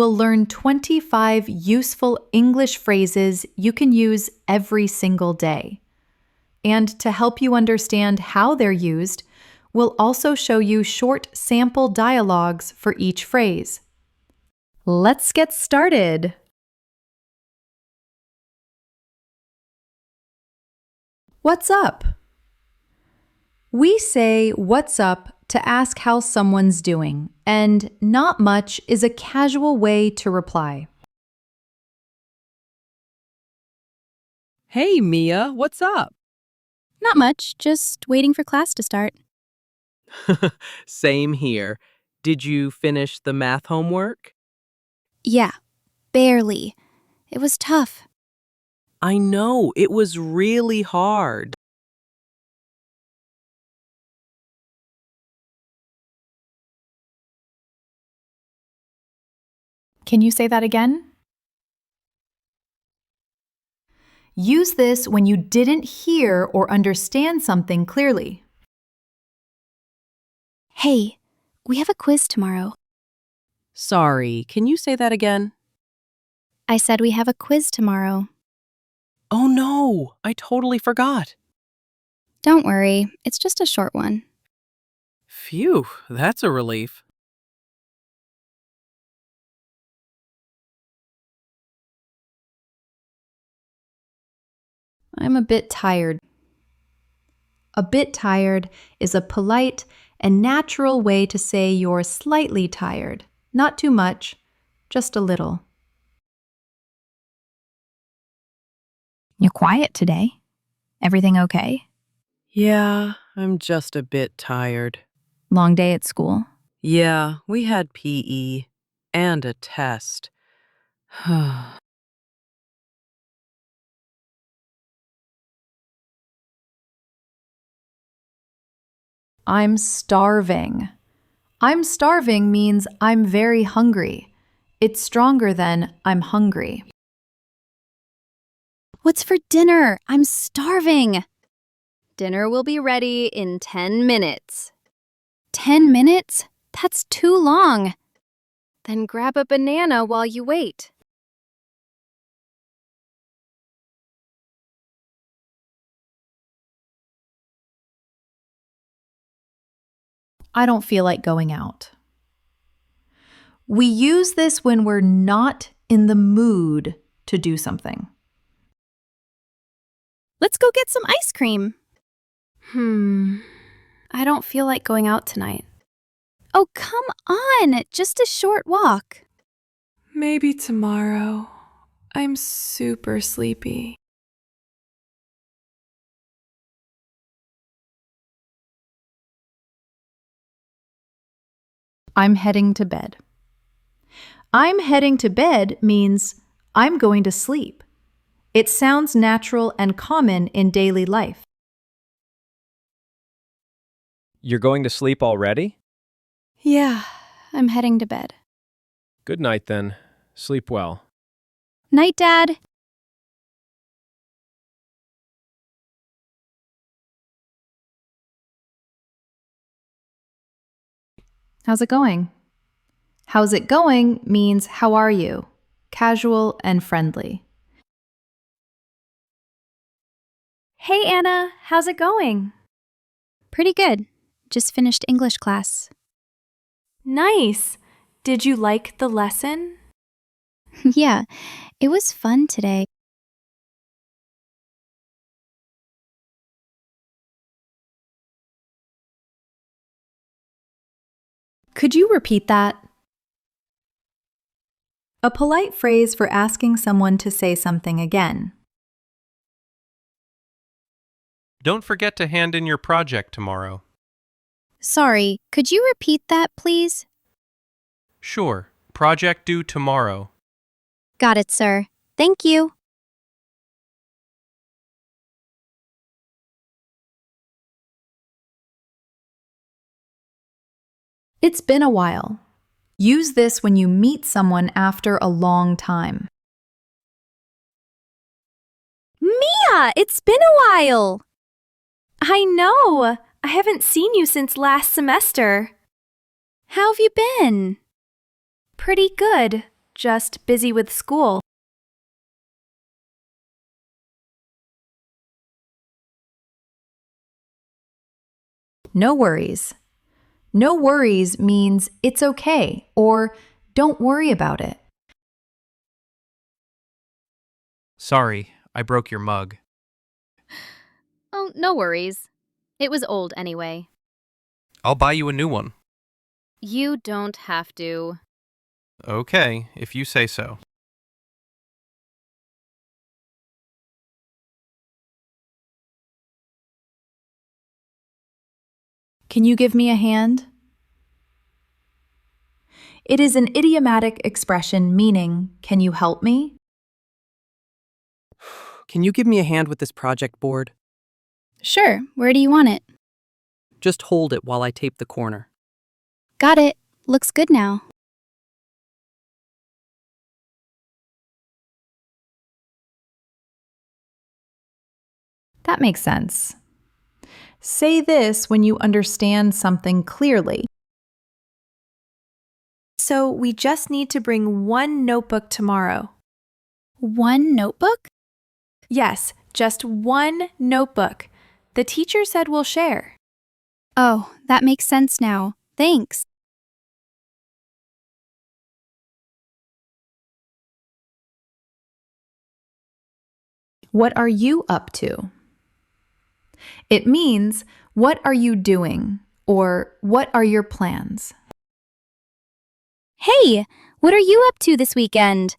We'll learn 25 useful English phrases you can use every single day. And to help you understand how they're used, we'll also show you short sample dialogues for each phrase. Let's get started. What's up? We say what's up to ask how someone's doing, and not much is a casual way to reply. Hey, Mia, what's up? Not much, just waiting for class to start. Same here. Did you finish the math homework? Yeah, barely. It was tough. I know, it was really hard. Can you say that again? Use this when you didn't hear or understand something clearly. Hey, we have a quiz tomorrow. Sorry, can you say that again? I said we have a quiz tomorrow. Oh no, I totally forgot. Don't worry, it's just a short one. Phew, that's a relief. I'm a bit tired. A bit tired is a polite and natural way to say you're slightly tired. Not too much, just a little. You're quiet today. Everything okay? Yeah, I'm just a bit tired. Long day at school? Yeah, we had PE and a test. I'm starving. I'm starving means I'm very hungry. It's stronger than I'm hungry. What's for dinner? I'm starving. Dinner will be ready in 10 minutes. 10 minutes? That's too long. Then grab a banana while you wait. I don't feel like going out. We use this when we're not in the mood to do something. Let's go get some ice cream. I don't feel like going out tonight. Oh, come on, just a short walk. Maybe tomorrow. I'm super sleepy. I'm heading to bed. I'm heading to bed means I'm going to sleep. It sounds natural and common in daily life. You're going to sleep already? Yeah, I'm heading to bed. Good night then. Sleep well. Night, Dad. How's it going? How's it going means how are you? Casual and friendly. Hey, Anna, how's it going? Pretty good. Just finished English class. Nice. Did you like the lesson? Yeah, it was fun today. Could you repeat that? A polite phrase for asking someone to say something again. Don't forget to hand in your project tomorrow. Sorry, could you repeat that, please? Sure. Project due tomorrow. Got it, sir. Thank you. It's been a while. Use this when you meet someone after a long time. Mia, it's been a while. I know. I haven't seen you since last semester. How have you been? Pretty good. just busy with school. No worries. No worries means it's okay or don't worry about it. Sorry, I broke your mug. Oh, no worries. It was old anyway. I'll buy you a new one. You don't have to. Okay, if you say so. Can you give me a hand? It is an idiomatic expression meaning, can you help me? Can you give me a hand with this project board? Sure, where do you want it? Just hold it while I tape the corner. Got it. Looks good now. That makes sense. Say this when you understand something clearly. So we just need to bring one notebook tomorrow. One notebook? Yes, just one notebook. The teacher said we'll share. Oh, that makes sense now. Thanks. What are you up to? It means, what are you doing? Or what are your plans? Hey, what are you up to this weekend?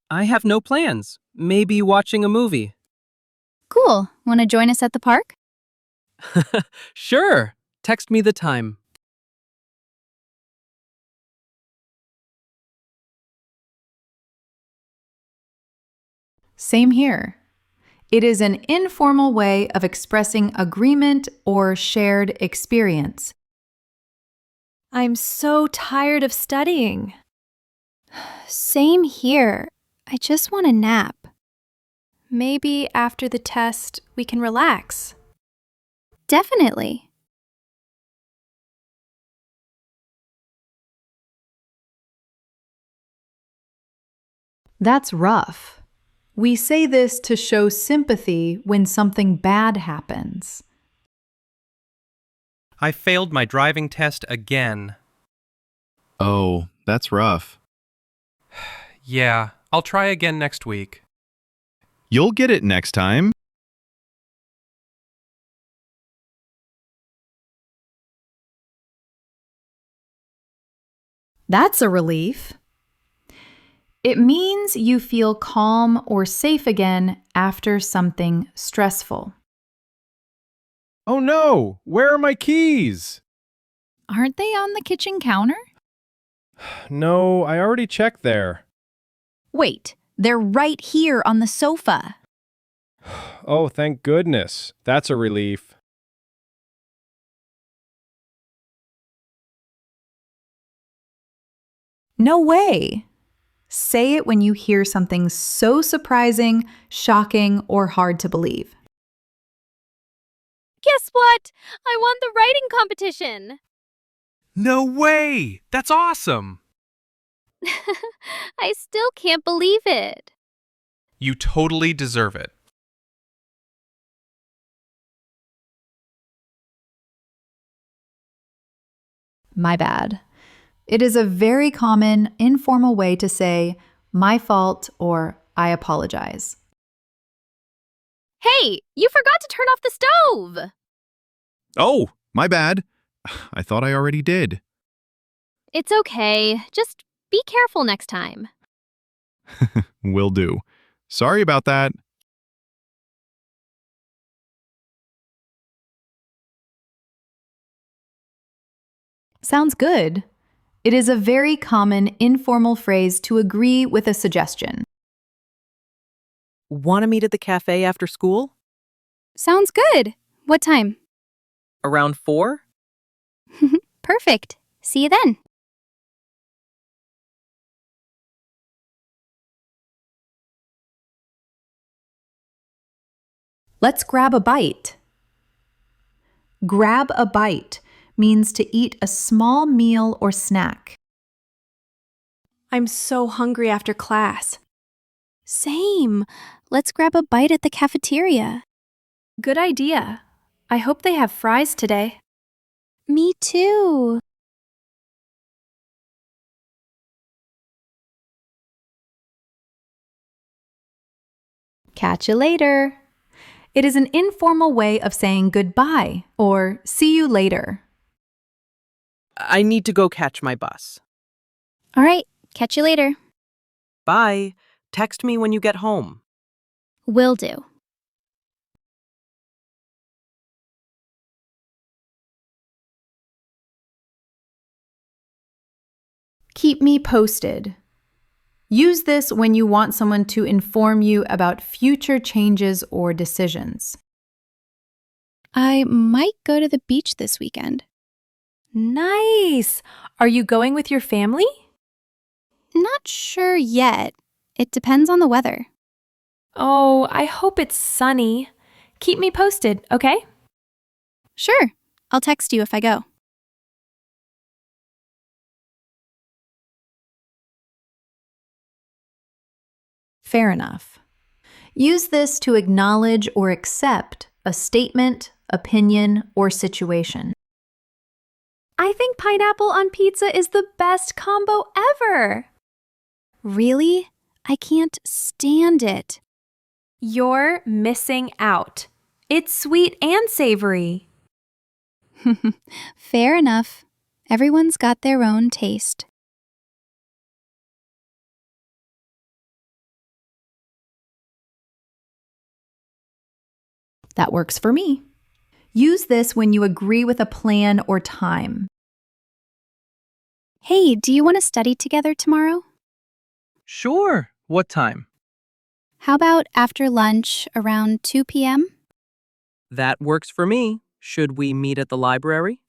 I have no plans. Maybe watching a movie. Cool. Want to join us at the park? Sure. Text me the time. Same here. It is an informal way of expressing agreement or shared experience. I'm so tired of studying. Same here. I just want a nap. Maybe after the test, we can relax. Definitely. That's rough. We say this to show sympathy when something bad happens. I failed my driving test again. Oh, that's rough. Yeah, I'll try again next week. You'll get it next time. That's a relief. It means you feel calm or safe again after something stressful. Oh no! Where are my keys? Aren't they on the kitchen counter? No, I already checked there. Wait, they're right here on the sofa. Oh, thank goodness. That's a relief. No way! Say it when you hear something so surprising, shocking, or hard to believe. Guess what? I won the writing competition. No way! That's awesome! I still can't believe it. You totally deserve it. My bad. It is a very common, informal way to say, my fault or I apologize. Hey, you forgot to turn off the stove. Oh, my bad. I thought I already did. It's okay. Just be careful next time. Will do. Sorry about that. Sounds good. It is a very common, informal phrase to agree with a suggestion. Want to meet at the cafe after school? Sounds good. What time? Around 4? Perfect. See you then. Let's grab a bite. Grab a bite means to eat a small meal or snack. I'm so hungry after class. Same. Let's grab a bite at the cafeteria. Good idea. I hope they have fries today. Me too. Catch you later. It is an informal way of saying goodbye or see you later. I need to go catch my bus. All right, catch you later. Bye. Text me when you get home. Will do. Keep me posted. Use this when you want someone to inform you about future changes or decisions. I might go to the beach this weekend. Nice! Are you going with your family? Not sure yet. It depends on the weather. Oh, I hope it's sunny. Keep me posted, okay? Sure. I'll text you if I go. Fair enough. Use this to acknowledge or accept a statement, opinion, or situation. I think pineapple on pizza is the best combo ever. Really? I can't stand it. You're missing out. It's sweet and savory. Fair enough. Everyone's got their own taste. That works for me. Use this when you agree with a plan or time. Hey, do you want to study together tomorrow? Sure. What time? How about after lunch around 2 p.m.? That works for me. Should we meet at the library?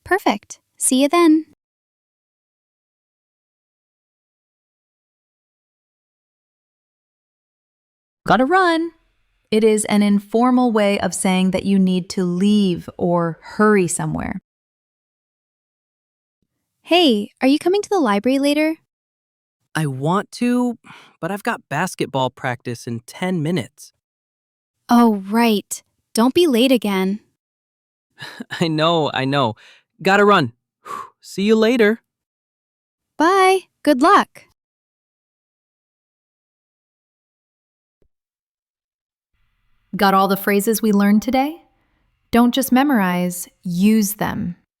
Perfect. See you then. Gotta run. It is an informal way of saying that you need to leave or hurry somewhere. Hey, are you coming to the library later? I want to, but I've got basketball practice in 10 minutes. Oh, right. Don't be late again. I know. Gotta run. See you later. Bye. Good luck. Got all the phrases we learned today? Don't just memorize, use them.